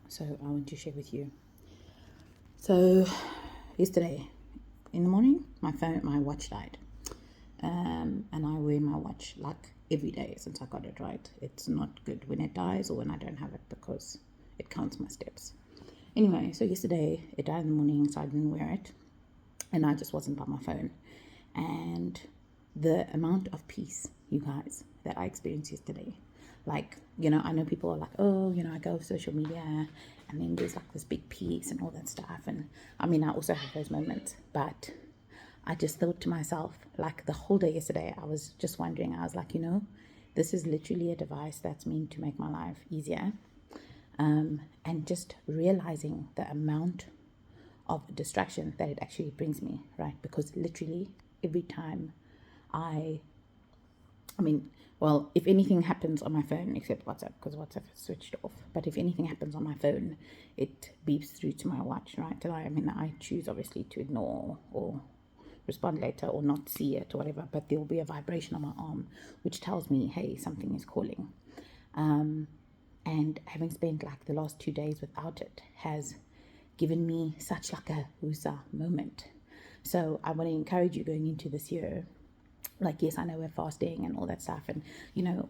So I want to share with you. So yesterday in the morning, my watch died, and I wear my watch like every day since I got it. Right, it's not good when it dies or when I don't have it because it counts my steps. Anyway, so yesterday it died in the morning, so I didn't wear it, and I just wasn't by my phone, and the amount of peace, you guys, that I experienced yesterday. Like, I know people are like, oh, I go social media and then there's like this big peace and all that stuff. And I mean, I also have those moments, but I just thought to myself, like the whole day yesterday, I was just wondering, I was like, this is literally a device that's meant to make my life easier. And just realizing the amount of distraction that it actually brings me, right? Because literally every time I mean, well, if anything happens on my phone, except WhatsApp, because WhatsApp is switched off, but if anything happens on my phone, it beeps through to my watch, right? And I choose obviously to ignore or respond later or not see it or whatever, but there will be a vibration on my arm which tells me, hey, something is calling. And having spent like the last 2 days without it has given me such like a husa moment. So I want to encourage you going into this year. Like, yes, I know we're fasting and all that stuff, and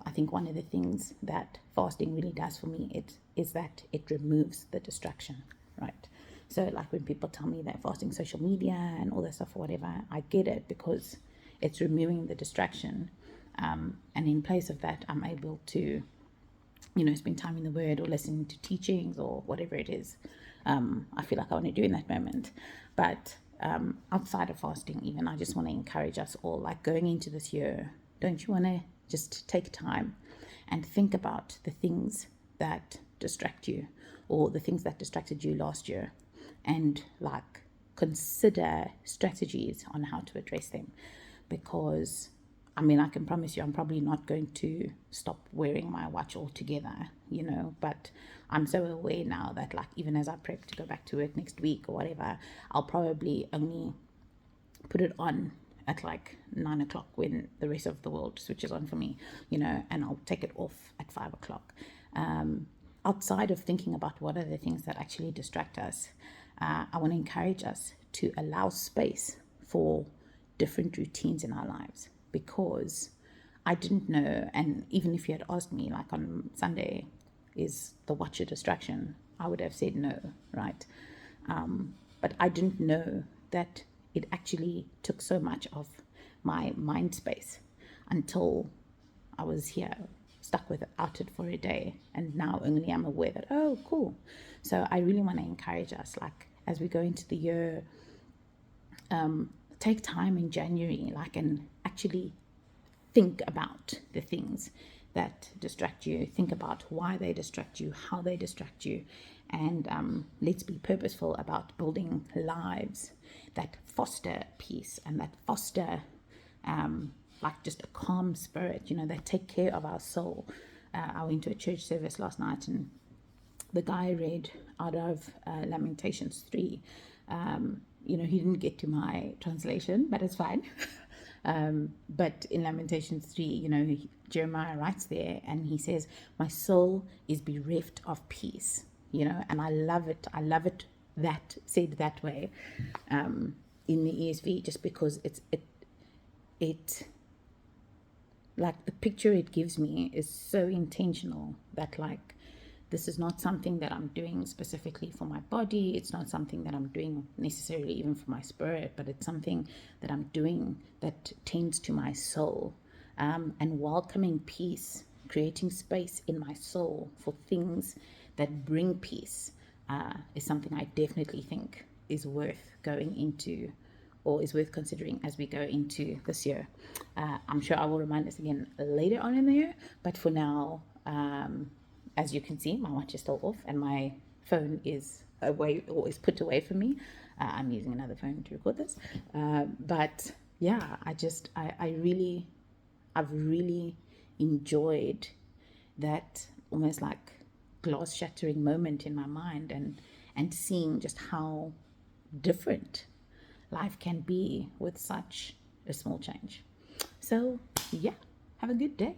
I think one of the things that fasting really does for me is that it removes the distraction, right? So like when people tell me they're fasting social media and all that stuff or whatever, I get it because it's removing the distraction, and in place of that I'm able to spend time in the word or listening to teachings or whatever it is. I feel like I want to do in that moment. But outside of fasting, even, I just want to encourage us all, like going into this year, don't you want to just take time and think about the things that distract you or the things that distracted you last year, and like consider strategies on how to address them? Because I mean, I can promise you, I'm probably not going to stop wearing my watch altogether, but I'm so aware now that, like, even as I prep to go back to work next week or whatever, I'll probably only put it on at like 9 o'clock when the rest of the world switches on for me, and I'll take it off at 5 o'clock. Outside of thinking about what are the things that actually distract us, I want to encourage us to allow space for different routines in our lives, because I didn't know, and even if you had asked me like on Sunday, is the watch a distraction, I would have said no, right? But I didn't know that it actually took so much of my mind space until I was here stuck without it for a day, and now only I'm aware that, oh, cool. So I really want to encourage us, like, as we go into the year, take time in January, like, and actually think about the things that distract you. Think about why they distract you, how they distract you, and let's be purposeful about building lives that foster peace and that foster like just a calm spirit, that take care of our soul. I went to a church service last night, and the guy read out of Lamentations 3. He didn't get to my translation, but it's fine. But in Lamentations 3, Jeremiah writes there and he says, my soul is bereft of peace, and I love it. I love it that said that way in the ESV, just because it like the picture it gives me is so intentional that, like, this is not something that I'm doing specifically for my body. It's not something that I'm doing necessarily even for my spirit, but it's something that I'm doing that tends to my soul. And welcoming peace, creating space in my soul for things that bring peace, is something I definitely think is worth going into, or is worth considering as we go into this year. I'm sure I will remind us again later on in the year, but for now, as you can see, my watch is still off and my phone is away, or is put away from me. I'm using another phone to record this. But yeah, I've really enjoyed that almost like glass shattering moment in my mind, and seeing just how different life can be with such a small change. So yeah, have a good day.